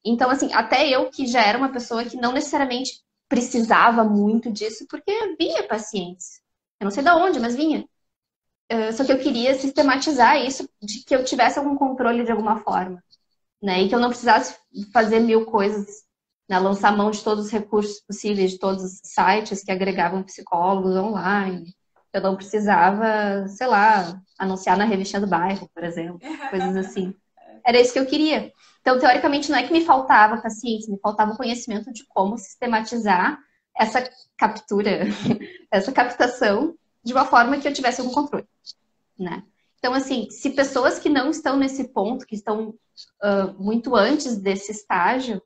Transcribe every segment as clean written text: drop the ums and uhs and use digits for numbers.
Então, assim, até eu que já era uma pessoa que não necessariamente precisava muito disso, porque vinha pacientes. Eu não sei de onde, mas vinha. Só que eu queria sistematizar isso, de que eu tivesse algum controle de alguma forma, né? E que eu não precisasse fazer mil coisas, né? Lançar mão de todos os recursos possíveis, de todos os sites que agregavam psicólogos online. Eu não precisava, sei lá, anunciar na revistinha do bairro, por exemplo, coisas assim. Era isso que eu queria. Então, teoricamente, não é que me faltava paciência, me faltava o conhecimento de como sistematizar essa captura, essa captação, de uma forma que eu tivesse algum controle, né? Então, assim, se pessoas que não estão nesse ponto, que estão muito antes desse estágio,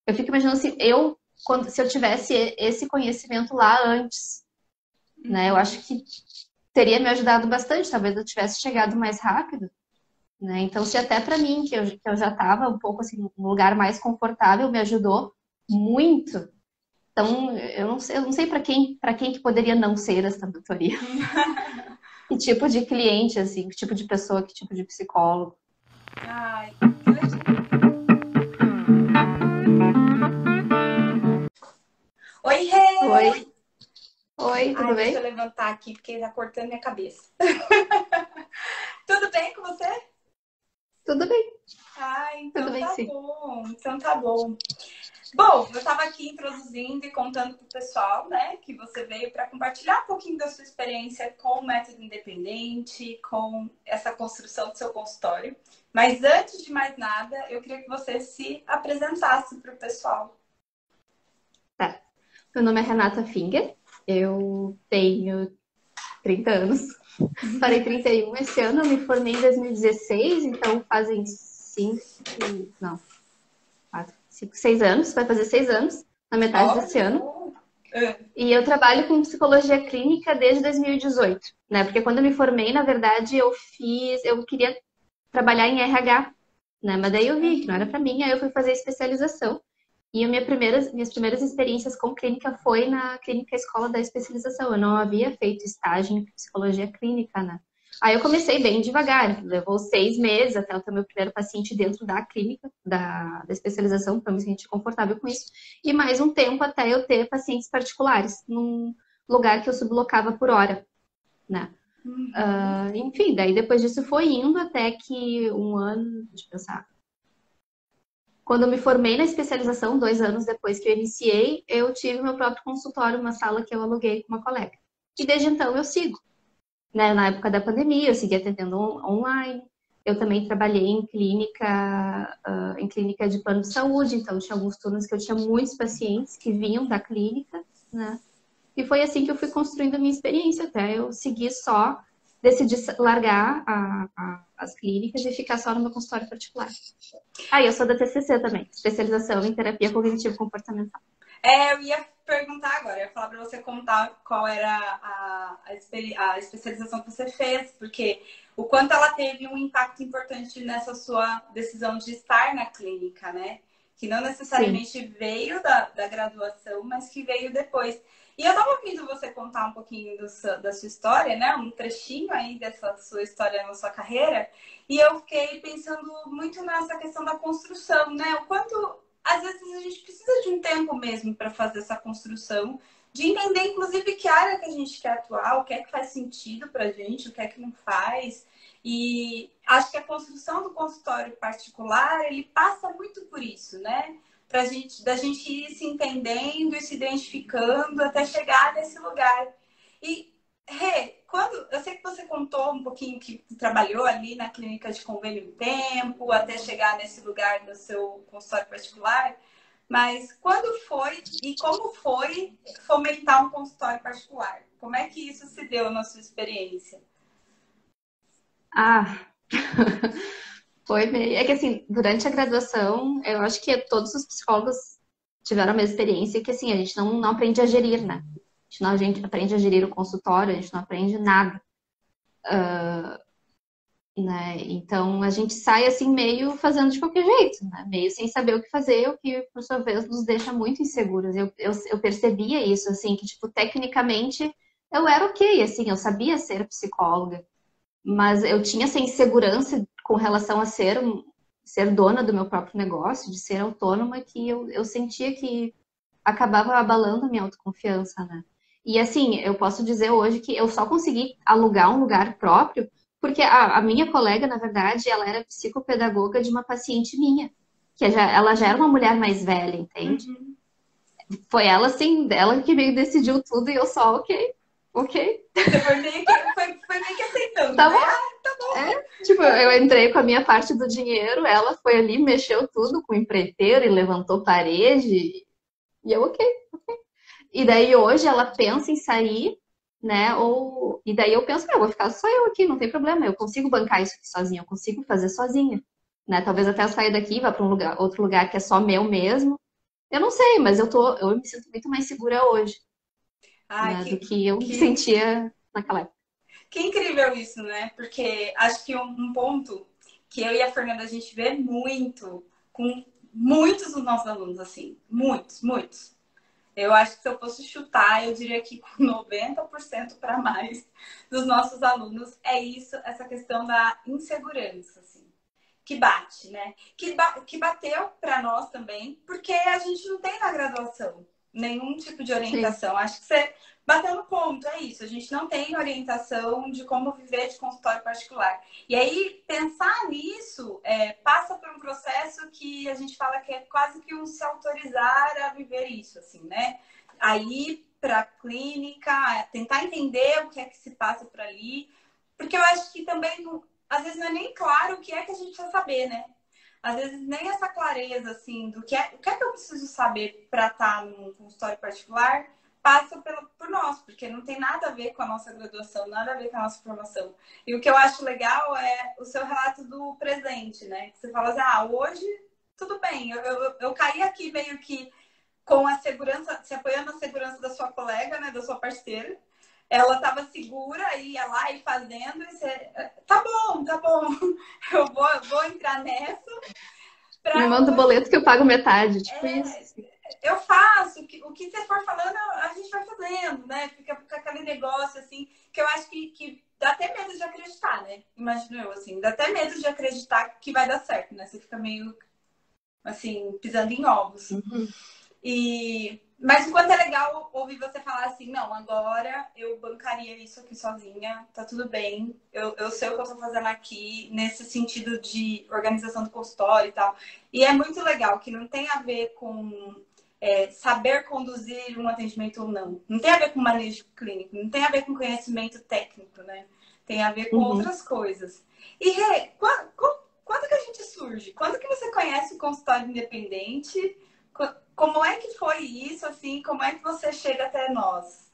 eu fico imaginando se eu tivesse esse conhecimento lá antes, né? Eu acho que teria me ajudado bastante, talvez eu tivesse chegado mais rápido, né? Então, se até para mim, que eu já estava um pouco assim, num lugar mais confortável, me ajudou muito. Então, eu não sei para quem que poderia não ser essa mentoria. Que tipo de cliente, assim, que tipo de pessoa, que tipo de psicólogo. Ai, que legal. Oi, Oi, Rê! oi, Ai, tudo deixa eu bem? levantar aqui porque tá cortando minha cabeça. Tudo bem com você? Tudo bem, Ah, tudo então bem, tá sim. bom. Então tá bom. Bom, eu estava aqui introduzindo e contando para o pessoal, né, que você veio para compartilhar um pouquinho da sua experiência com o método independente, com essa construção do seu consultório. Mas antes de mais nada, eu queria que você se apresentasse para o pessoal. Tá. Meu nome é Renata Finger, eu tenho 30 anos, farei 31 esse ano, eu me formei em 2016, então fazem 6 anos, vai fazer 6 anos, na metade desse Olha ano. só. E eu trabalho com psicologia clínica desde 2018, né? Porque quando eu me formei, na verdade, eu queria trabalhar em RH, né? Mas daí eu vi que não era para mim, aí eu fui fazer especialização. E minhas primeiras experiências com clínica foi na clínica escola da especialização. Eu não havia feito estágio em psicologia clínica, né? Aí eu comecei bem devagar, levou 6 meses até eu ter meu primeiro paciente dentro da clínica, da especialização, para eu me sentir confortável com isso. E mais um tempo até eu ter pacientes particulares, num lugar que eu sublocava por hora, né? Uhum. Enfim, daí depois disso foi indo até que um ano, deixa eu pensar, quando eu me formei na especialização, 2 anos depois que eu iniciei, eu tive meu próprio consultório, uma sala que eu aluguei com uma colega. E desde então eu sigo, né? Na época da pandemia, eu segui atendendo online. Eu também trabalhei em clínica de plano de saúde, então tinha alguns turnos que eu tinha muitos pacientes que vinham da clínica, né? E foi assim que eu fui construindo a minha experiência, até eu seguir só, decidi largar as clínicas e ficar só no meu consultório particular. Ah, eu sou da TCC também, especialização em terapia cognitivo-comportamental. Eu ia perguntar agora, eu ia falar para você contar qual era a especialização que você fez, porque o quanto ela teve um impacto importante nessa sua decisão de estar na clínica, né? Que não Sim. necessariamente veio da graduação, mas que veio depois. E eu estava ouvindo você contar um pouquinho da sua história, né? Um trechinho aí dessa sua história na sua carreira, e eu fiquei pensando muito nessa questão da construção, né? O quanto às vezes a gente precisa de um tempo mesmo para fazer essa construção, de entender, inclusive, que área que a gente quer atuar, o que é que faz sentido para a gente, o que é que não faz. E acho que a construção do consultório particular, ele passa muito por isso, né? Da gente ir se entendendo e se identificando até chegar nesse lugar. E, Rê, eu sei que você contou um pouquinho que trabalhou ali na clínica de convênio um tempo, até chegar nesse lugar do seu consultório particular, mas quando foi e como foi fomentar um consultório particular? Como é que isso se deu na sua experiência? Ah, foi meio. É que assim, durante a graduação, eu acho que todos os psicólogos tiveram a mesma experiência, que assim, a gente não aprende a gerir, né? A gente aprende a gerir o consultório, a gente não aprende nada, né? Então a gente sai assim meio fazendo de qualquer jeito, né? Meio sem saber o que fazer, o que por sua vez nos deixa muito inseguros. Eu percebia isso, assim, que tipo, tecnicamente eu era ok, assim, eu sabia ser psicóloga, mas eu tinha essa insegurança com relação a ser ser dona do meu próprio negócio, de ser autônoma, que eu sentia que acabava abalando a minha autoconfiança, né? E assim, eu posso dizer hoje que eu só consegui alugar um lugar próprio porque a minha colega, na verdade, ela era psicopedagoga de uma paciente minha, ela já era uma mulher mais velha, entende? Uhum. Foi ela, assim, ela que meio decidiu tudo e eu só, ok, Você foi meio que aceitando, tá né? bom. Ah, tá bom. Tipo, eu entrei com a minha parte do dinheiro, ela foi ali, mexeu tudo com o empreiteiro e levantou parede, e eu, ok. E daí hoje ela pensa em sair, né? E daí eu penso, eu vou ficar só eu aqui, não tem problema, eu consigo bancar isso aqui sozinha, eu consigo fazer sozinha, né? Talvez até eu saia daqui, vá para outro lugar que é só meu mesmo. Eu não sei, mas eu me sinto muito mais segura hoje, Ai, né, do que, que eu me que, sentia naquela época. que incrível isso, né? Porque acho que um ponto que eu e a Fernanda a gente vê muito com muitos dos nossos alunos, assim, muitos, muitos. Eu acho que se eu fosse chutar, eu diria que com 90% para mais dos nossos alunos é isso, essa questão da insegurança, assim, que bate, né? Que bateu para nós também, porque a gente não tem na graduação nenhum tipo de Sim. orientação. Acho que você bateu no ponto, é isso. A gente não tem orientação de como viver de consultório particular. E aí, pensar nisso passa por um processo que a gente fala que é quase que um se autorizar a viver isso, assim, né? Aí, para a clínica, tentar entender o que é que se passa por ali. Porque eu acho que também às vezes não é nem claro o que é que a gente precisa saber, né? Às vezes nem essa clareza, assim, o que é que eu preciso saber para estar num consultório particular passa por nós, porque não tem nada a ver com a nossa graduação, nada a ver com a nossa formação. E o que eu acho legal é o seu relato do presente, né? Que você fala assim, hoje tudo bem, eu caí aqui meio que com a segurança, se apoiando na segurança da sua colega, né, da sua parceira, ela estava segura, ia lá e fazendo, e você, tá bom, eu vou entrar nessa. Me Para manda o hoje, boleto que eu pago metade, tipo isso. Assim. eu faço, o que você for falando, a gente vai fazendo, né? Fica aquele negócio, assim, que eu acho que dá até medo de acreditar, né? Imagino eu, assim, dá até medo de acreditar que vai dar certo, né? Você fica meio, assim, pisando em ovos. Uhum. Mas o quanto é legal ouvir você falar assim, não, agora eu bancaria isso aqui sozinha, tá tudo bem, eu sei o que eu tô fazendo aqui, nesse sentido de organização do consultório e tal. E é muito legal, que não tem a ver com saber conduzir um atendimento ou não. Não tem a ver com manejo clínico, não tem a ver com conhecimento técnico, né? Tem a ver com Uhum. outras coisas. E, Rê, quando que a gente surge? Quando que você conhece o consultório independente? Como é que foi isso, assim? Como é que você chega até nós?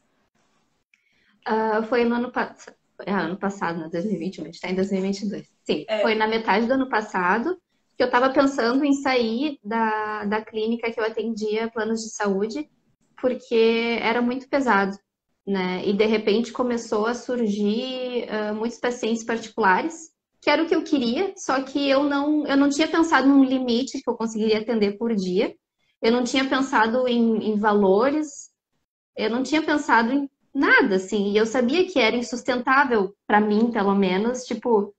Foi no ano passado. Ano passado, né? 2021, a gente está em 2022. Sim, foi É. na metade do ano passado que eu estava pensando em sair da clínica que eu atendia planos de saúde, porque era muito pesado, né? E de repente começou a surgir muitos pacientes particulares, que era o que eu queria, só que eu não tinha pensado num limite que eu conseguiria atender por dia, eu não tinha pensado em valores, eu não tinha pensado em nada, assim, e eu sabia que era insustentável para mim, pelo menos, tipo,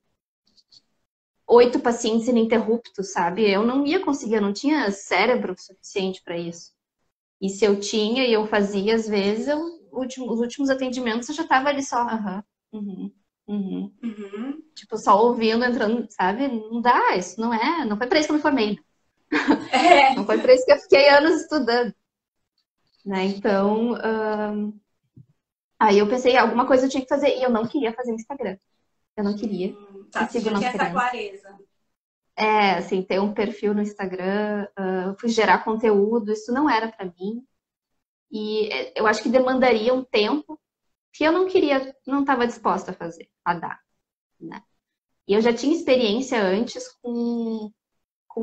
8 pacientes ininterruptos, sabe? Eu não ia conseguir, eu não tinha cérebro suficiente para isso. E se eu tinha e eu fazia, às vezes, os últimos atendimentos eu já tava ali só, aham, uhum, uhum. Uhum. Tipo, só ouvindo, entrando, sabe? Não dá, isso não foi para isso que eu me formei, É. não foi para isso que eu fiquei anos estudando, né? Então, aí eu pensei, alguma coisa eu tinha que fazer, e eu não queria fazer Instagram. Eu não queria. E Tá, você sigo já não tinha essa querendo. clareza. É, assim, ter um perfil no Instagram, fui gerar conteúdo, isso não era pra mim. E eu acho que demandaria um tempo que eu não queria, não estava disposta a fazer, a dar, né? E eu já tinha experiência antes com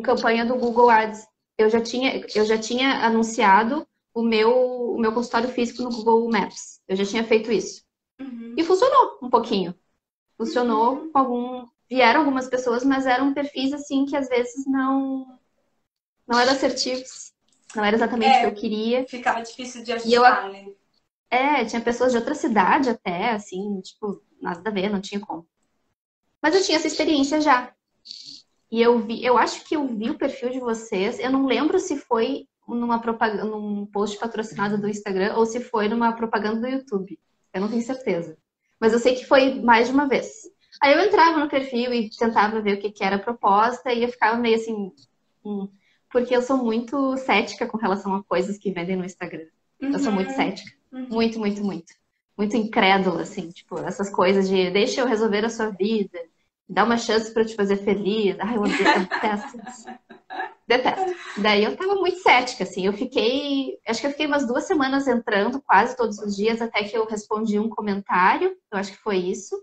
campanha do Google Ads. Eu já tinha anunciado o meu consultório físico no Google Maps. Eu já tinha feito isso. E Uhum. funcionou um pouquinho. Funcionou Uhum. com vieram algumas pessoas, mas eram perfis assim que às vezes não eram assertivos, não era exatamente o que eu É, queria. ficava difícil de E eu ajustar, né? tinha pessoas de outra cidade até, assim, tipo, nada a ver, não tinha como. Mas eu tinha essa experiência já. E eu acho que eu vi o perfil de vocês. Eu não lembro se foi numa propaganda, num post patrocinado do Instagram ou se foi numa propaganda do YouTube. Eu não tenho certeza. Mas eu sei que foi mais de uma vez. Aí eu entrava no perfil e tentava ver o que era a proposta e eu ficava meio assim, hum, porque eu sou muito cética com relação a coisas que vendem no Instagram. Eu sou muito Uhum, cética. uhum. Muito, muito, muito. Muito incrédula, assim, tipo, essas coisas de deixa eu resolver a sua vida, dá uma chance pra te fazer feliz. Ai, eu detesto isso. Detesto. Daí eu tava muito cética, assim. Acho que eu fiquei umas 2 semanas entrando quase todos os dias até que eu respondi um comentário. Eu acho que foi isso.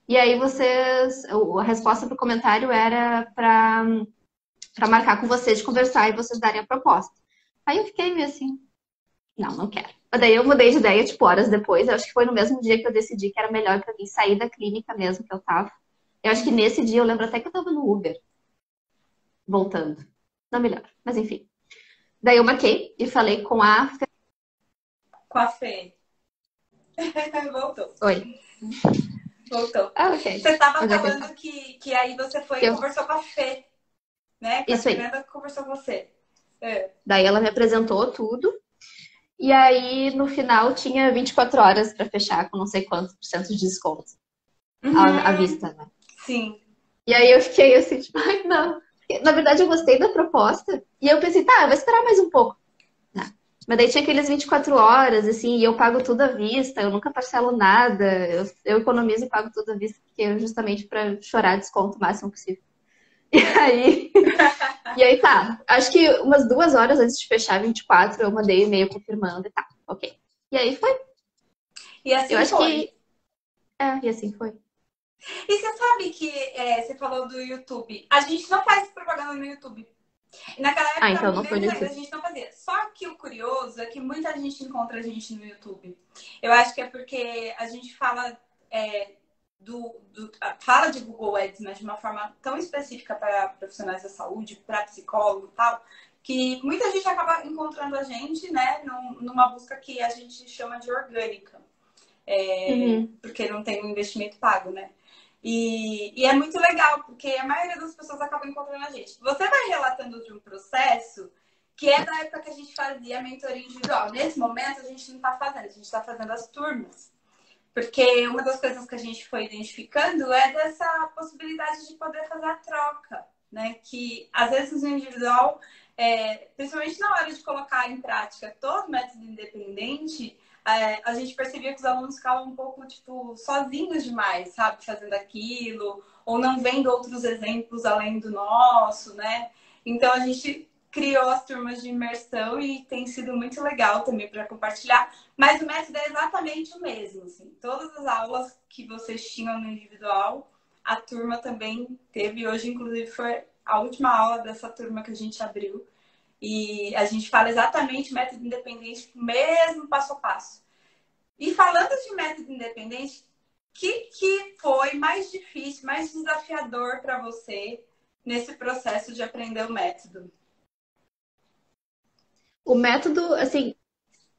E aí a resposta pro comentário era pra marcar com vocês de conversar e vocês darem a proposta. Aí eu fiquei meio assim, não, não quero. Mas daí eu mudei de ideia, tipo, horas depois. Eu acho que foi no mesmo dia que eu decidi que era melhor pra mim sair da clínica mesmo que eu tava. Eu acho que nesse dia eu lembro até que eu tava no Uber, voltando. Não melhor, mas enfim. Daí eu marquei e falei com a. Com a Fê. Voltou. Oi. Voltou. Ah, ok. Você estava Onde é que eu tava? falando que aí você foi Que e eu... conversou com a Fê, né? Que a Isso aí. Fernanda conversou com você. É. Daí ela me apresentou tudo. E aí, no final, tinha 24 horas pra fechar com não sei quantos por cento de desconto à Uhum, vista, né? sim. E aí eu fiquei assim, tipo, ai, não. Na verdade, eu gostei da proposta. E eu pensei, tá, eu vou esperar mais um pouco. Não. Mas daí tinha aqueles 24 horas, assim, e eu pago tudo à vista, eu nunca parcelo nada, eu economizo e pago tudo à vista, porque justamente para chorar desconto o máximo possível. E aí, e aí tá, acho que umas 2 horas antes de fechar 24, eu mandei e-mail confirmando e tá, ok. E aí foi. E Eu assim acho foi. que. E assim foi. E você sabe que você falou do YouTube. A gente não faz propaganda no YouTube. E naquela Ah, época, então não foi no menos ainda, a YouTube. gente não fazia. Só que o curioso é que muita gente encontra a gente no YouTube. Eu acho que é porque a gente fala fala de Google Ads, mas de uma forma tão específica para profissionais da saúde, para psicólogo e tal, que muita gente acaba encontrando a gente, né, numa busca que a gente chama de orgânica. Uhum. Porque não tem um investimento pago, né? E é muito legal, porque a maioria das pessoas acaba encontrando a gente. Você vai relatando de um processo que é da época que a gente fazia mentoria individual. Nesse momento, a gente não está fazendo, a gente está fazendo as turmas. Porque uma das coisas que a gente foi identificando é dessa possibilidade de poder fazer a troca, né? Que às vezes no individual, principalmente na hora de colocar em prática todo método independente, a gente percebia que os alunos ficavam um pouco, tipo, sozinhos demais, sabe? Fazendo aquilo, ou não vendo outros exemplos além do nosso, né? Então a gente criou as turmas de imersão e tem sido muito legal também para compartilhar. Mas o método é exatamente o mesmo. Assim. Todas as aulas que vocês tinham no individual, a turma também teve. Hoje, inclusive, foi a última aula dessa turma que a gente abriu. E a gente fala exatamente método independente, mesmo passo a passo. E falando de método independente, o que foi mais difícil, mais desafiador para você nesse processo de aprender o método? O método, assim,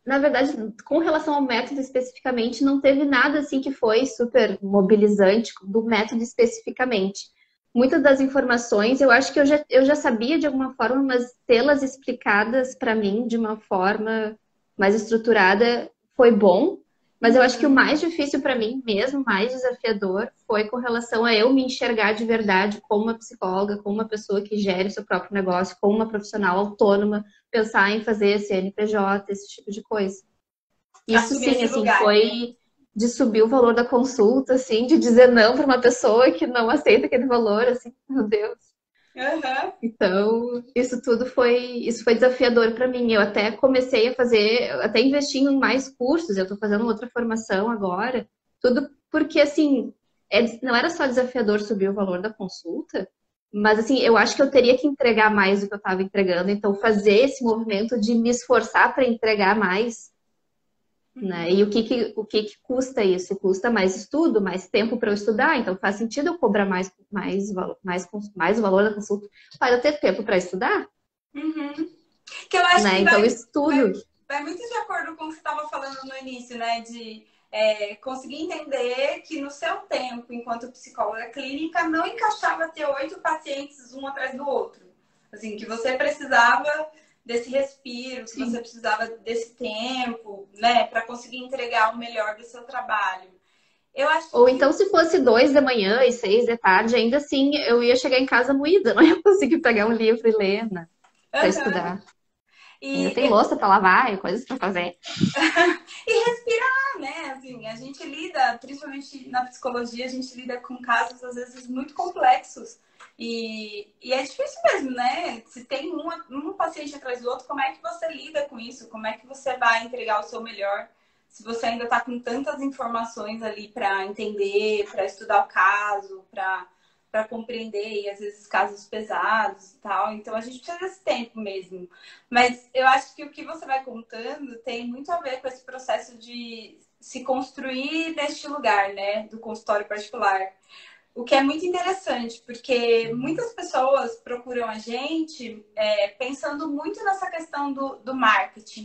na verdade, com relação ao método especificamente, não teve nada assim que foi super mobilizante do método especificamente. Muitas das informações eu acho que eu já sabia de alguma forma, mas tê-las explicadas para mim de uma forma mais estruturada foi bom. Mas eu acho que o Uhum. mais difícil para mim mesmo, mais desafiador, foi com relação a eu me enxergar de verdade como uma psicóloga, como uma pessoa que gere seu próprio negócio, como uma profissional autônoma, pensar em fazer CNPJ, esse tipo de coisa. Isso Assumir sim, esse assim, lugar, né? foi de subir o valor da consulta, assim, de dizer não para uma pessoa que não aceita aquele valor, assim, meu Deus. Uhum. Então, isso foi desafiador para mim. Eu até comecei a fazer, até investi em mais cursos, eu estou fazendo outra formação agora, tudo porque, assim, não era só desafiador subir o valor da consulta, mas, assim, eu acho que eu teria que entregar mais do que eu estava entregando, então fazer esse movimento de me esforçar para entregar mais, né? E o que custa isso? Custa mais estudo, mais tempo para eu estudar, então faz sentido eu cobrar mais o valor da consulta para eu ter tempo para estudar, Uhum. Que eu acho né? que Então, vai estudo. muito de acordo com o que você estava falando no início, né? De consegui entender que no seu tempo, enquanto psicóloga clínica, não encaixava ter 8 pacientes um atrás do outro. Assim, que você precisava desse respiro, que você precisava desse tempo, né, para conseguir entregar o melhor do seu trabalho. Eu acho Ou então, se fosse 2 da manhã e 6 da tarde, ainda assim eu ia chegar em casa moída, não ia conseguir pegar um livro e ler, né, para estudar. Ainda tem E, louça para lavar e coisas para fazer. e respirar, né? Assim, a gente lida, principalmente na psicologia, a gente lida com casos, às vezes, muito complexos. E é difícil mesmo, né? Se tem um paciente atrás do outro, como é que você lida com isso? Como é que você vai entregar o seu melhor? Se você ainda está com tantas informações ali para entender, para estudar o caso, para compreender, e às vezes casos pesados e tal. Então a gente precisa desse tempo mesmo. Mas eu acho que o que você vai contando tem muito a ver com esse processo de se construir neste lugar, né? Do consultório particular. O que é muito interessante, porque muitas pessoas procuram a gente pensando muito nessa questão do marketing.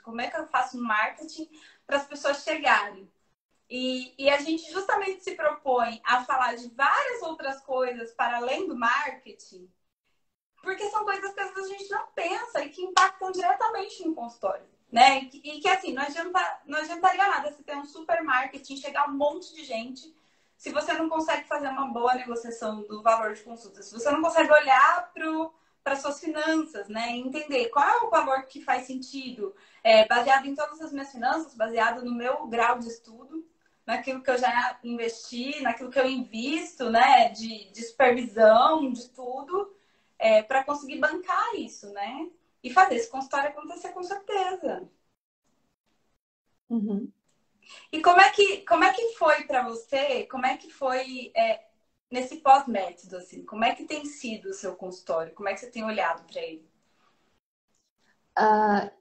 Como é que eu faço marketing para as pessoas chegarem? E a gente justamente se propõe a falar de várias outras coisas para além do marketing, porque são coisas que às vezes a gente não pensa e que impactam diretamente no consultório, né? E que assim, não adiantaria nada você ter um super marketing, chegar um monte de gente, se você não consegue fazer uma boa negociação do valor de consulta, se você não consegue olhar para suas finanças, né? E entender qual é o valor que faz sentido, baseado em todas as minhas finanças, baseado no meu grau de estudo, naquilo que eu já investi, naquilo que eu invisto, né? De supervisão, de tudo, para conseguir bancar isso, né? E fazer esse consultório acontecer com certeza. Uhum. E como é que foi para você? Como é que foi nesse pós-método, assim? Como é que tem sido o seu consultório? Como é que você tem olhado para ele?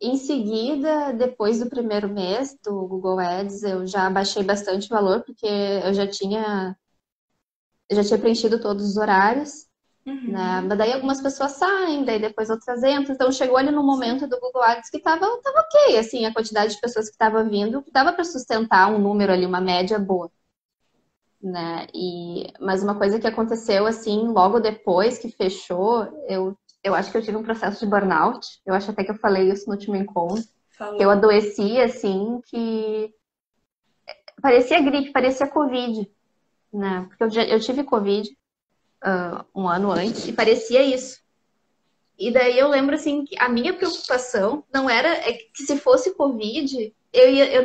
Em seguida, depois do primeiro mês do Google Ads, eu já baixei bastante o valor, porque eu já tinha preenchido todos os horários, né? Uhum. Mas daí algumas pessoas saem, daí depois outras entram. Então chegou ali no momento do Google Ads que tava ok, assim, a quantidade de pessoas que estava vindo, dava para sustentar um número ali, uma média boa, né? Mas uma coisa que aconteceu assim, logo depois que fechou, eu acho que eu tive um processo de burnout. Eu acho até que eu falei isso no último encontro. Eu Falou. adoeci assim que parecia gripe, parecia Covid, né? Porque eu tive Covid um ano antes e parecia isso. E daí eu lembro assim que a minha preocupação não era que se fosse Covid, eu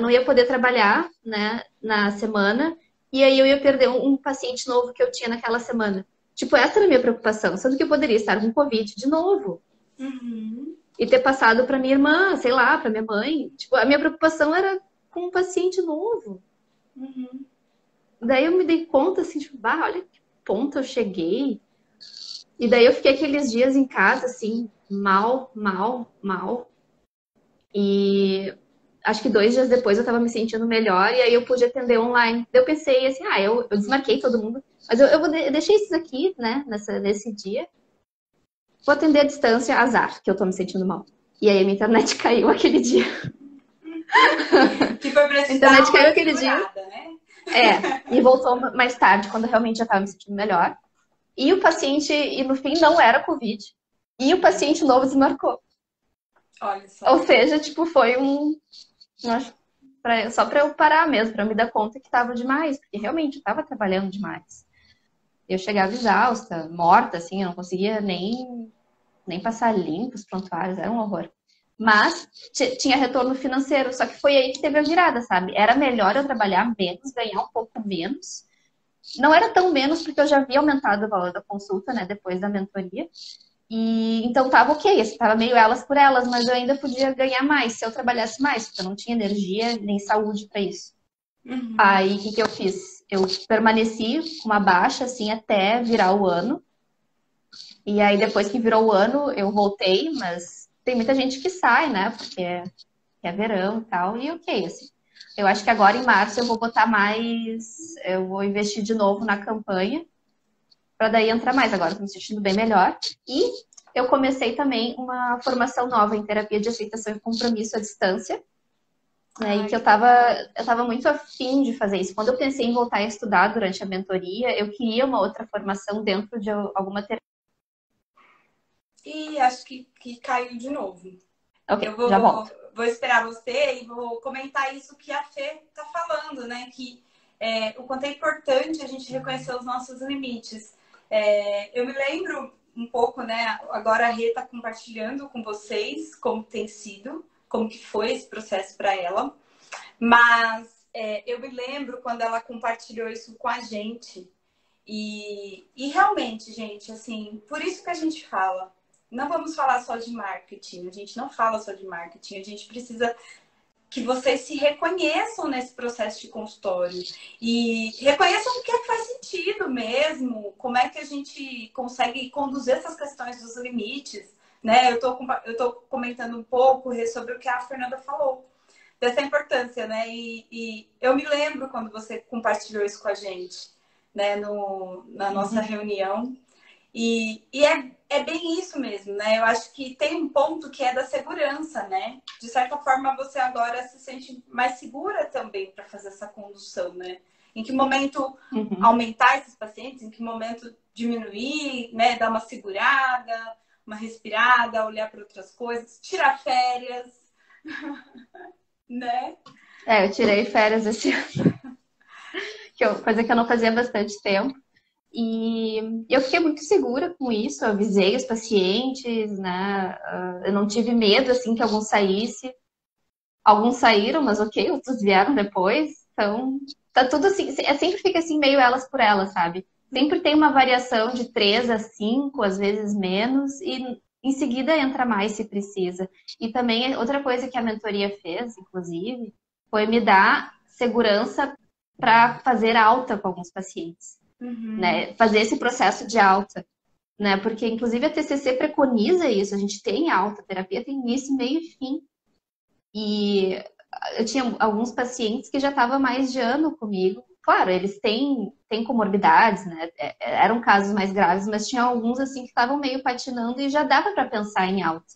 não ia poder trabalhar, né, na semana, e aí eu ia perder um paciente novo que eu tinha naquela semana. Tipo, essa era a minha preocupação, sendo que eu poderia estar com Covid de novo. Uhum. E ter passado para minha irmã, sei lá, para minha mãe. Tipo, a minha preocupação era com um paciente novo. Uhum. Daí eu me dei conta, assim, tipo, bah, olha que ponto eu cheguei. E daí eu fiquei aqueles dias em casa, assim, mal, mal, mal. E acho que 2 dias depois eu tava me sentindo melhor e aí eu pude atender online. Daí eu pensei assim, eu desmarquei todo mundo, mas eu deixei esses aqui, né, nesse dia. Vou atender à distância, azar, que eu tô me sentindo mal. E aí a minha internet caiu aquele dia. Que foi pra A te dar internet uma caiu aquele dia. segurada, né? E voltou mais tarde, quando eu realmente já tava me sentindo melhor. E no fim não era Covid. E o paciente novo desmarcou. Olha só. Ou seja, tipo, foi só para eu parar mesmo, para me dar conta que estava demais, porque realmente eu estava trabalhando demais. Eu chegava exausta, morta, assim, eu não conseguia nem passar limpo os prontuários, era um horror. Mas tinha retorno financeiro, só que foi aí que teve a virada, sabe? Era melhor eu trabalhar menos, ganhar um pouco menos. Não era tão menos, porque eu já havia aumentado o valor da consulta, né, depois da mentoria. E então tava ok, assim, tava meio elas por elas, mas eu ainda podia ganhar mais se eu trabalhasse mais, porque eu não tinha energia nem saúde para isso. Uhum. Aí o que eu fiz? Eu permaneci com uma baixa assim até virar o ano. E aí depois que virou o ano, eu voltei, mas tem muita gente que sai, né? Porque é verão e tal, e ok, assim. Eu acho que agora em março eu vou botar mais, eu vou investir de novo na campanha para daí entrar mais. Agora estou me sentindo bem melhor. E eu comecei também uma formação nova em terapia de aceitação e compromisso à distância, né? E Ai, que que legal. eu tava muito afim de fazer isso. Quando eu pensei em voltar a estudar durante a mentoria, eu queria uma outra formação dentro de alguma terapia. E acho que caiu de novo. Ok, Eu já volto. vou esperar você e vou comentar isso que a Fê está falando, né? Que o quanto é importante a gente reconhecer os nossos limites. Eu me lembro um pouco, né? Agora a Rê está compartilhando com vocês como tem sido, como que foi esse processo para ela. Mas eu me lembro quando ela compartilhou isso com a gente. E realmente, gente, assim, por isso que a gente fala. Não vamos falar só de marketing, a gente não fala só de marketing, a gente precisa que vocês se reconheçam nesse processo de consultório e reconheçam o que é que faz sentido mesmo, como é que a gente consegue conduzir essas questões dos limites, né? Eu tô comentando um pouco sobre o que a Fernanda falou, dessa importância, né? E eu me lembro quando você compartilhou isso com a gente, né, na nossa Uhum. reunião. E é bem isso mesmo, né? Eu acho que tem um ponto que é da segurança, né? De certa forma, você agora se sente mais segura também para fazer essa condução, né? Em que momento Uhum. aumentar esses pacientes, em que momento diminuir, né? Dar uma segurada, uma respirada, olhar para outras coisas, tirar férias, né? É, eu tirei férias esse ano, coisa que eu não fazia há bastante tempo. E eu fiquei muito segura com isso, eu avisei os pacientes, né? Eu não tive medo, assim, que algum saísse. Alguns saíram, mas ok, outros vieram depois. Então, tá tudo assim, sempre fica assim, meio elas por elas, sabe? Sempre tem uma variação de 3 a 5, às vezes menos, e em seguida entra mais se precisa. E também, outra coisa que a mentoria fez, inclusive, foi me dar segurança para fazer alta com alguns pacientes, Uhum. né? Fazer esse processo de alta, né? Porque, inclusive, a TCC preconiza isso, a gente tem alta, a terapia tem início, meio e fim. E eu tinha alguns pacientes que já estavam mais de ano comigo. Claro, eles têm comorbidades, né? Eram casos mais graves, mas tinha alguns assim que estavam meio patinando e já dava para pensar em alta,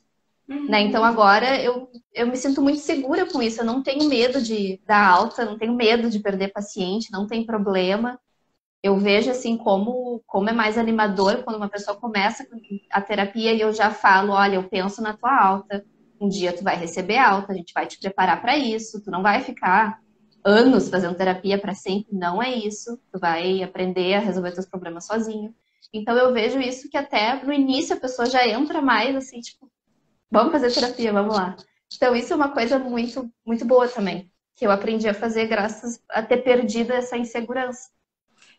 né? Então Uhum. agora eu me sinto muito segura com isso. Eu não tenho medo de dar alta, não tenho medo de perder paciente, não tem problema. Eu vejo assim como é mais animador quando uma pessoa começa a terapia e eu já falo, olha, eu penso na tua alta. Um dia tu vai receber alta, a gente vai te preparar para isso, tu não vai ficar anos fazendo terapia para sempre, não é isso. Tu vai aprender a resolver teus problemas sozinho. Então eu vejo isso que até no início a pessoa já entra mais assim, tipo, vamos fazer terapia, vamos lá. Então isso é uma coisa muito muito boa também, que eu aprendi a fazer graças a ter perdido essa insegurança,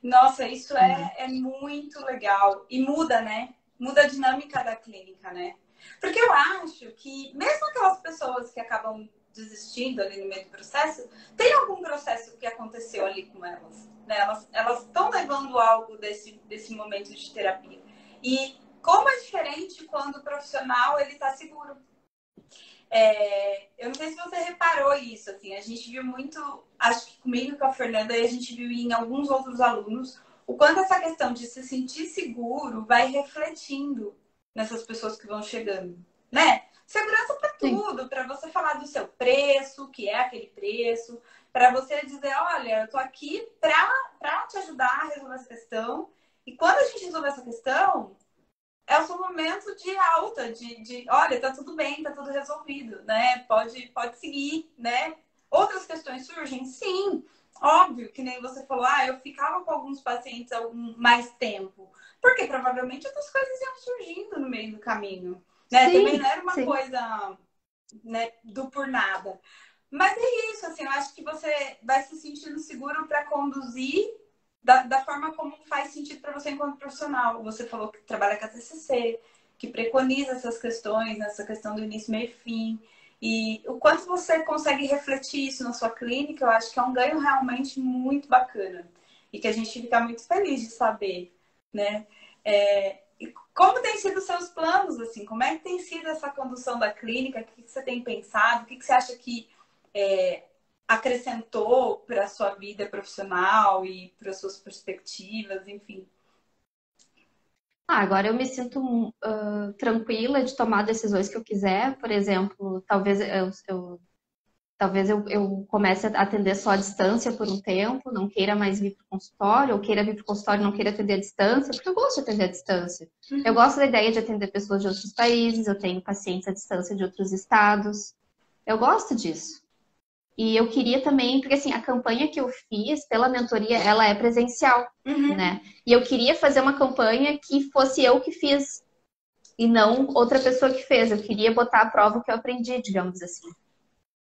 Nossa, isso né? é muito legal. E muda, né? Muda a dinâmica da clínica, né? Porque eu acho que, mesmo aquelas pessoas que acabam desistindo ali no meio do processo, tem algum processo que aconteceu ali com elas, né? Elas estão levando algo desse momento de terapia. E como é diferente quando o profissional ele está seguro. Eu não sei se você reparou isso, assim, a gente viu muito, acho que comigo e com a Fernanda, e a gente viu em alguns outros alunos, o quanto essa questão de se sentir seguro vai refletindo nessas pessoas que vão chegando, né? Segurança para Sim. tudo, para você falar do seu preço, que é aquele preço, para você dizer, olha, eu tô aqui para te ajudar a resolver essa questão, e quando a gente resolver essa questão, é o seu momento de alta, olha, tá tudo bem, tá tudo resolvido, né? Pode seguir, né? Outras questões surgem? Sim, óbvio, que nem você falou, eu ficava com alguns pacientes mais tempo, porque provavelmente outras coisas iam surgindo no meio do caminho, né? Também não Sim, era uma sim. coisa, né, do por nada. Mas é isso, assim, eu acho que você vai se sentindo seguro para conduzir da forma como faz sentido para você enquanto profissional. Você falou que trabalha com a TCC, que preconiza essas questões, essa questão do início, meio e fim. E o quanto você consegue refletir isso na sua clínica, eu acho que é um ganho realmente muito bacana. E que a gente fica muito feliz de saber, né? E como tem sido os seus planos, assim? Como é que tem sido essa condução da clínica? O que você tem pensado? O que você acha que é, acrescentou para a sua vida profissional e para as suas perspectivas, enfim. Agora eu me sinto tranquila de tomar decisões que eu quiser. Por exemplo, talvez eu Talvez eu comece a atender só à distância por um tempo, não queira mais vir para o consultório, ou queira vir para o consultório e não queira atender à distância, porque eu gosto de atender à distância. Eu gosto da ideia de atender pessoas de outros países, eu tenho pacientes à distância de outros estados. Eu gosto disso. E eu queria também, porque assim, a campanha que eu fiz pela mentoria, ela é presencial, né? E eu queria fazer uma campanha que fosse eu que fiz e não outra pessoa que fez. Eu queria botar à prova o que eu aprendi, digamos assim.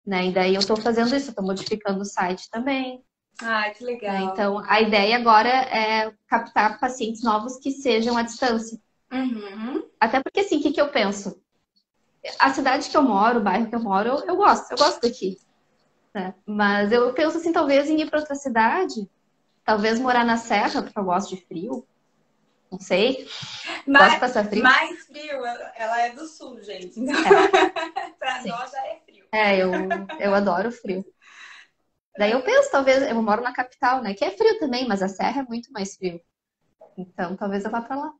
Né? E daí eu estou fazendo isso, estou modificando o site também. Ah, que legal. Né? Então, a ideia agora é captar pacientes novos que sejam à distância. Até porque, assim, o que eu penso? A cidade que eu moro, o bairro que eu moro, eu gosto daqui. Né? Mas eu penso, assim, talvez em ir para outra cidade, talvez morar na serra, porque eu gosto de frio. Não sei. Gosto de passar frio. Mais frio, ela é do sul, gente. Então, pra nós já é frio. Eu adoro frio. Daí eu penso, talvez, eu moro na capital, né? Que é frio também, mas a serra é muito mais frio. Então, talvez eu vá pra lá.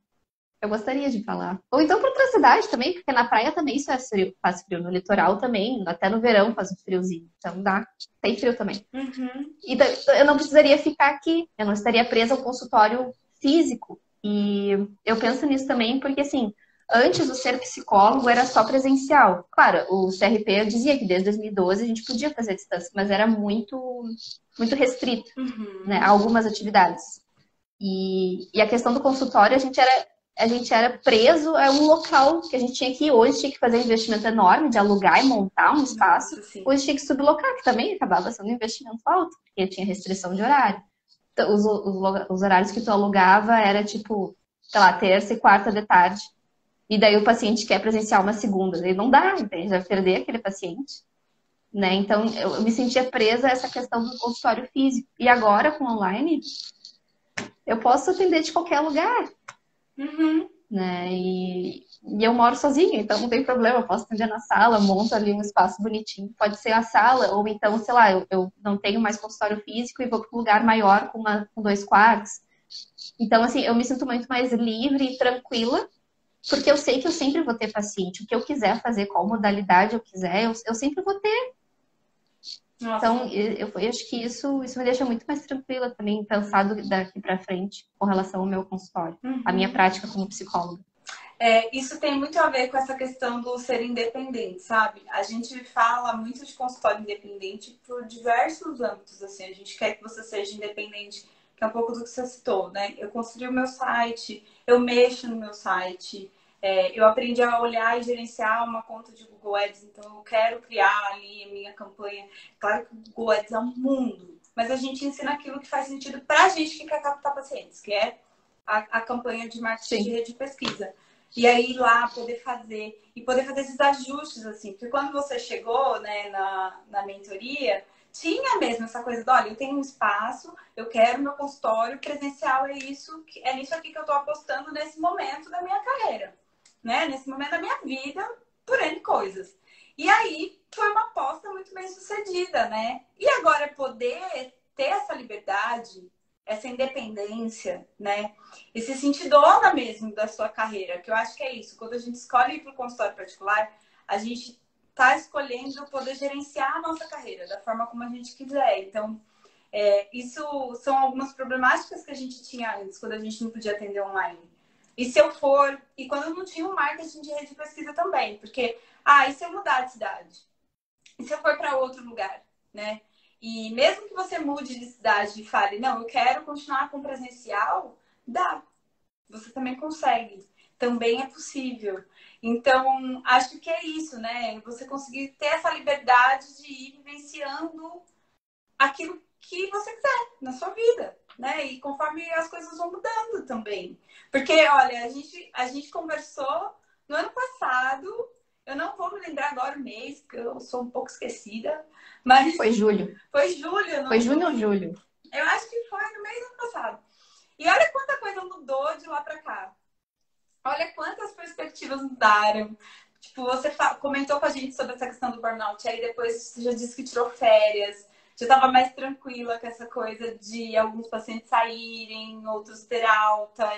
Eu gostaria de ir pra lá. Ou então pra outra cidade também, porque na praia também isso faz frio. No litoral também, até no verão faz um friozinho. Então dá, tem frio também. E eu não precisaria ficar aqui, eu não estaria presa ao consultório físico. E eu penso nisso também porque, assim, antes o ser psicólogo era só presencial. Claro, o CRP dizia que desde 2012 a gente podia fazer a distância, mas era muito, muito restrito, né, a algumas atividades. E a questão do consultório, a gente era preso a um local que a gente tinha que ir. Hoje tinha que fazer um investimento enorme de alugar e montar um espaço. Hoje tinha que sublocar, que também acabava sendo um investimento alto, porque tinha restrição de horário. Então, os horários que tu alugava era tipo, sei lá, terça e quarta de tarde. E daí o paciente quer presenciar uma segunda. Daí não dá, entende? Vai perder aquele paciente. Né? Então, eu me sentia presa a essa questão do consultório físico. E agora, com online, eu posso atender de qualquer lugar. Né? E eu moro sozinha, então não tem problema. Eu posso atender na sala, monto ali um espaço bonitinho. Pode ser a sala, ou então, sei lá, eu não tenho mais consultório físico e vou para um lugar maior com 2 quartos. Então, assim, eu me sinto muito mais livre e tranquila, porque eu sei que eu sempre vou ter paciente. O que eu quiser fazer, qual modalidade eu quiser, eu sempre vou ter. Nossa. Então, eu acho que isso me deixa muito mais tranquila também, pensado daqui para frente, com relação ao meu consultório, a minha prática como psicóloga. Isso tem muito a ver com essa questão do ser independente, sabe? A gente fala muito de consultório independente por diversos âmbitos, assim. A gente quer que você seja independente, que é um pouco do que você citou, né? Eu construí o meu site, eu mexo no meu site, eu aprendi a olhar e gerenciar uma conta de Google Ads, então eu quero criar ali a minha campanha. Claro que o Google Ads é um mundo, mas a gente ensina aquilo que faz sentido pra gente que quer captar pacientes, que é a campanha de marketing de rede de pesquisa. E aí lá poder fazer esses ajustes, assim, porque quando você chegou, né, na mentoria, tinha mesmo essa coisa de, olha, eu tenho um espaço, eu quero meu consultório presencial, é nisso aqui que eu tô apostando nesse momento da minha carreira, né, nesse momento da minha vida, por N coisas. E aí foi uma aposta muito bem sucedida, né? E agora poder ter essa liberdade, essa independência, né? E se sentir dona mesmo da sua carreira, que eu acho que é isso. Quando a gente escolhe ir para o consultório particular, a gente está escolhendo poder gerenciar a nossa carreira da forma como a gente quiser. Então, isso são algumas problemáticas que a gente tinha antes, quando a gente não podia atender online. E quando eu não tinha um marketing de rede de pesquisa também, porque, e se eu mudar de cidade? E se eu for para outro lugar, né? E mesmo que você mude de cidade e fale, não, eu quero continuar com presencial, dá. Você também consegue. Também é possível. Então, acho que é isso, né? Você conseguir ter essa liberdade de ir vivenciando aquilo que você quiser na sua vida, né? E conforme as coisas vão mudando também. Porque, olha, a gente conversou no ano passado. Eu não vou me lembrar agora o mês, porque eu sou um pouco esquecida. Mas foi julho. Foi julho, não foi? Junho ou julho? Eu acho que foi no mês do ano passado. E olha quanta coisa mudou de lá pra cá. Olha quantas perspectivas mudaram. Tipo, você comentou com a gente sobre essa questão do burnout. Aí depois você já disse que tirou férias. Já estava mais tranquila com essa coisa de alguns pacientes saírem, outros ter alta.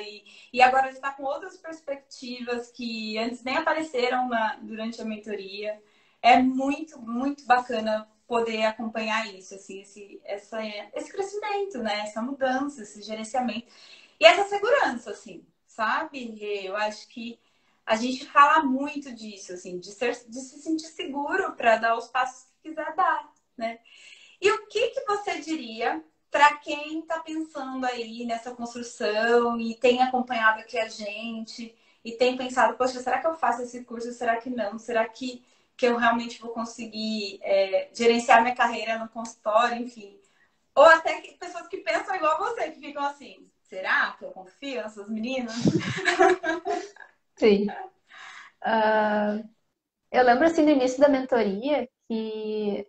E agora já está com outras perspectivas que antes nem apareceram durante a mentoria. É muito, muito bacana poder acompanhar isso, assim, esse crescimento, né? Essa mudança, esse gerenciamento. E essa segurança, assim, sabe? Eu acho que a gente fala muito disso, assim, de se sentir seguro para dar os passos que quiser dar, né? E o que você diria para quem está pensando aí nessa construção e tem acompanhado aqui a gente e tem pensado, poxa, será que eu faço esse curso? Será que não? Será que eu realmente vou conseguir gerenciar minha carreira no consultório, enfim? Ou até pessoas que pensam igual você, que ficam assim, será que eu confio nessas meninas? Sim. Eu lembro, assim, no início da mentoria que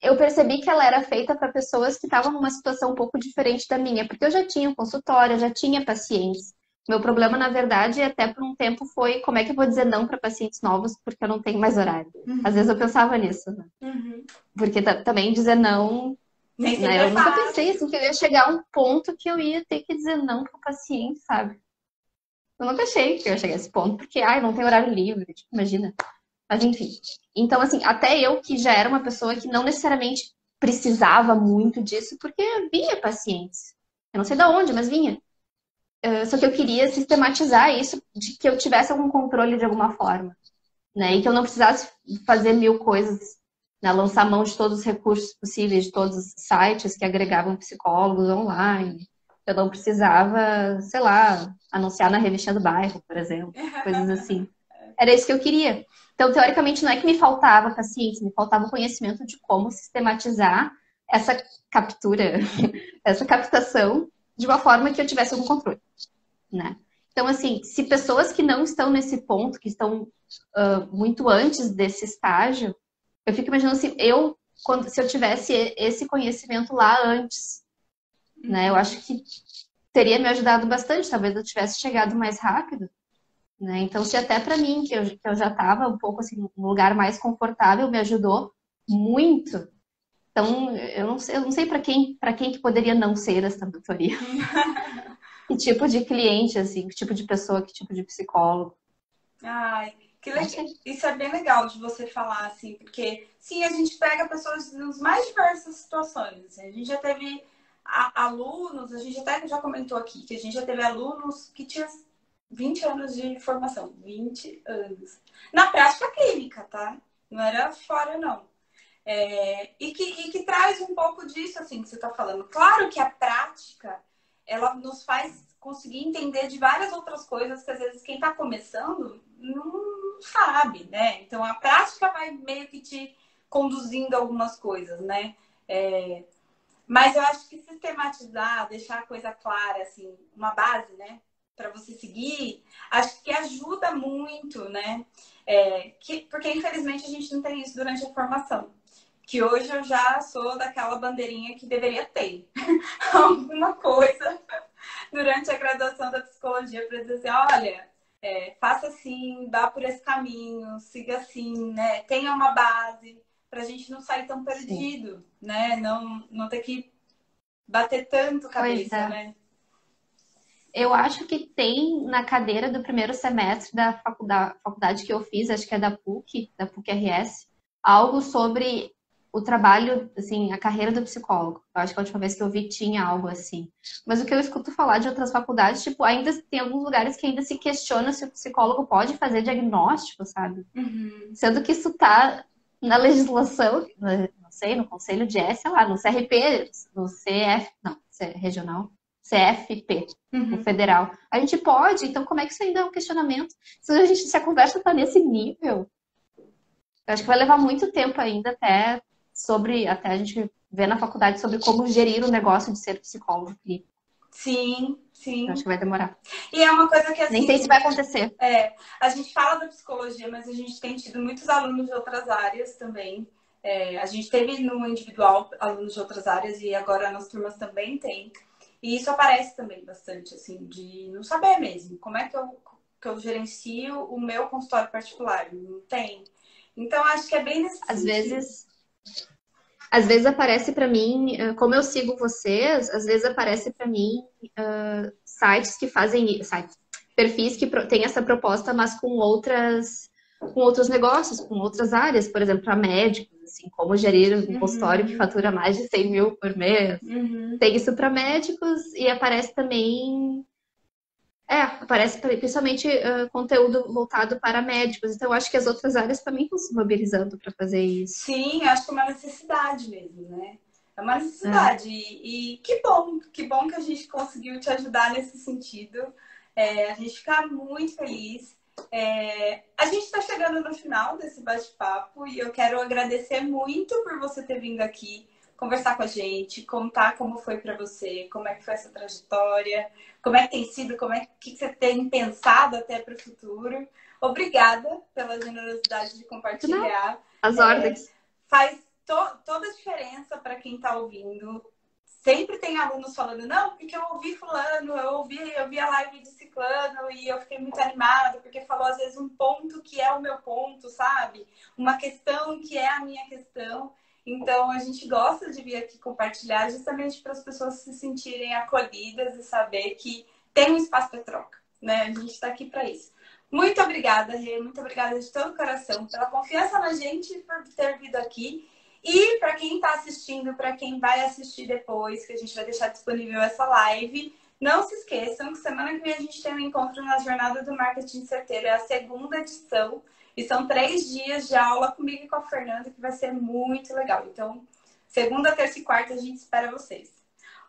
eu percebi que ela era feita para pessoas que estavam numa situação um pouco diferente da minha, porque eu já tinha um consultório, eu já tinha pacientes. Meu problema, na verdade, até por um tempo foi como é que eu vou dizer não para pacientes novos porque eu não tenho mais horário. Às vezes eu pensava nisso, né? Porque também dizer não, Nem sempre né? é Eu nunca fácil. pensei assim que eu ia chegar a um ponto que eu ia ter que dizer não para o paciente, sabe? Eu nunca achei que eu ia chegar a esse ponto, porque, ai, não tem horário livre, tipo, imagina. Mas enfim. Então, assim, até eu que já era uma pessoa que não necessariamente precisava muito disso, porque vinha pacientes. Eu não sei de onde, mas vinha. Só que eu queria sistematizar isso de que eu tivesse algum controle de alguma forma, né? E que eu não precisasse fazer mil coisas, né? Lançar mão de todos os recursos possíveis, de todos os sites que agregavam psicólogos online. Eu não precisava, sei lá, anunciar na revistinha do bairro, por exemplo, coisas assim. Era isso que eu queria. Então, teoricamente, não é que me faltava paciência, me faltava o conhecimento de como sistematizar essa captura, essa captação, de uma forma que eu tivesse algum controle, né? Então, assim, se pessoas que não estão nesse ponto, que estão muito antes desse estágio, eu fico imaginando assim, se eu tivesse esse conhecimento lá antes, né? Eu acho que teria me ajudado bastante, talvez eu tivesse chegado mais rápido, né? Então, se até para mim, que eu já estava um pouco assim, num lugar mais confortável, me ajudou muito. Então, eu não sei para quem que poderia não ser essa mentoria. Que tipo de cliente, assim, que tipo de pessoa, que tipo de psicólogo. Ai, que Não legal. sei. Isso é bem legal de você falar, assim, porque sim, a gente pega pessoas nas mais diversas situações. Assim, a gente já teve alunos, a gente até já comentou aqui, que a gente já teve alunos que tinham 20 anos de formação. 20 anos. Na prática clínica, tá? Não era fora, não. E que traz um pouco disso, assim, que você está falando. Claro que a prática, ela nos faz conseguir entender de várias outras coisas que, às vezes, quem está começando não sabe, né? Então, a prática vai meio que te conduzindo a algumas coisas, né? Mas eu acho que sistematizar, deixar a coisa clara, assim, uma base, né? Para você seguir, acho que ajuda muito, né? Porque, infelizmente, a gente não tem isso durante a formação. Que hoje eu já sou daquela bandeirinha que deveria ter alguma coisa durante a graduação da psicologia para dizer assim, olha, faça assim, vá por esse caminho, siga assim, né? Tenha uma base para a gente não sair tão Sim. perdido, né? Não ter que bater tanto Pois cabeça, é. né? Eu acho que tem na cadeira do primeiro semestre da faculdade que eu fiz, acho que é da PUC-RS, algo sobre o trabalho, assim, a carreira do psicólogo. Eu acho que a última vez que eu vi tinha algo assim. Mas o que eu escuto falar de outras faculdades, tipo, ainda tem alguns lugares que ainda se questiona se o psicólogo pode fazer diagnóstico, sabe? Sendo que isso tá na legislação, não sei, no Conselho de sei lá, no CRP, no CF, não, regional, CFP, o federal. A gente pode, então como é que isso ainda é um questionamento? Se a conversa está nesse nível, eu acho que vai levar muito tempo ainda até a gente ver na faculdade sobre como gerir o negócio de ser psicólogo. Sim, Eu acho sim. que vai demorar. E é uma coisa que, Nem sei assim, se vai acontecer. a gente fala da psicologia, mas a gente tem tido muitos alunos de outras áreas também. A gente teve no individual alunos de outras áreas e agora nas turmas também tem. E isso aparece também bastante, assim, de não saber mesmo como é que eu gerencio o meu consultório particular. Não tem. Então, acho que é bem nesse Às sentido. vezes Às vezes aparece para mim, como eu sigo vocês, às vezes aparece para mim sites que fazem sites, perfis que têm essa proposta, mas com outras com outros negócios, com outras áreas, por exemplo, para médicos, assim, como gerir um consultório que fatura mais de 100 mil por mês. Tem isso para médicos e aparece também. Aparece principalmente conteúdo voltado para médicos. Então, eu acho que as outras áreas também estão se mobilizando para fazer isso. Sim, acho que é uma necessidade mesmo, né? É uma necessidade. E que bom que a gente conseguiu te ajudar nesse sentido. A gente fica muito feliz. A gente está chegando no final desse bate-papo e eu quero agradecer muito por você ter vindo aqui conversar com a gente, contar como foi para você, como é que foi essa trajetória, como é que tem sido, que você tem pensado até para o futuro. Obrigada pela generosidade de compartilhar. As ordens. Faz toda a diferença para quem está ouvindo. Sempre tem alunos falando, não, porque eu ouvi fulano, eu vi a live de ciclano e eu fiquei muito animada, porque falou às vezes um ponto que é o meu ponto, sabe? Uma questão que é a minha questão. Então, a gente gosta de vir aqui compartilhar justamente para as pessoas se sentirem acolhidas e saber que tem um espaço para troca, né? A gente está aqui para isso. Muito obrigada, Rê. Muito obrigada de todo o coração pela confiança na gente, por ter vindo aqui. E para quem está assistindo, para quem vai assistir depois, que a gente vai deixar disponível essa live, não se esqueçam que semana que vem a gente tem um encontro na Jornada do Marketing Certeiro. É a segunda edição. E são 3 dias de aula comigo e com a Fernanda, que vai ser muito legal. Então, segunda, terça e quarta a gente espera vocês.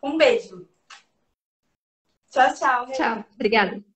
Um beijo. Tchau, tchau. Tchau. Obrigada.